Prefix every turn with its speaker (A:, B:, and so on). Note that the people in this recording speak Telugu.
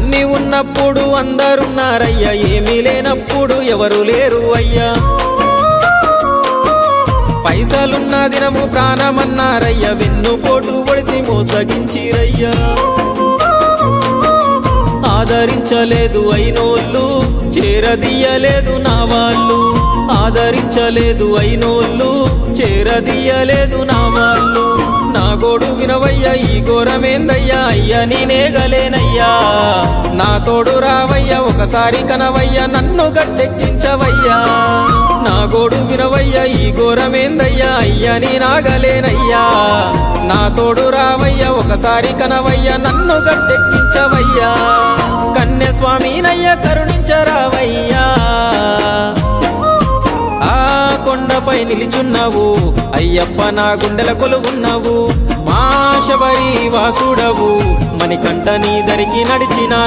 A: అన్ని ఉన్నప్పుడు అందరున్నారయ్యా, ఏమీ లేనప్పుడు ఎవరు లేరు అయ్యా. పైసలున్న దినము ప్రాణమన్నారయ్యా, వెన్నుపోటు పొడిసి మోసగించిరయ్యా. ఆదరించలేదు అయినోళ్ళు, చేరదీయలేదు నా వాళ్ళు. ఆదరించలేదు అయినోళ్ళు, చేరదీయలేదు నా వాళ్ళు. నా గోడు వినవయ్యా, ఈ ఘోరమేందయ్యా, అయ్యా నేనేగలేనయ్యా. నా తోడు రావయ్యా, ఒకసారి కనవయ్యా, నన్ను గట్టెక్కించవయ్యా. నా గోడు వినవయ్యా, ఈ ఘోరమేందయ్యా, అయ్యా నేనాగలేనయ్యా. నా తోడు రావయ్యా, ఒకసారి కనవయ్యా, నన్ను గట్టెక్కించవయ్యా. కన్య స్వామినయ్యా, కరుణించరావయ్యా. ఆ కొండపై నిలిచున్నావు అయ్యప్ప, నా గుండెల కొలువున్నావు. మా శబరి వాసుడవు, మణికంఠ నీ దరికి నడిచిన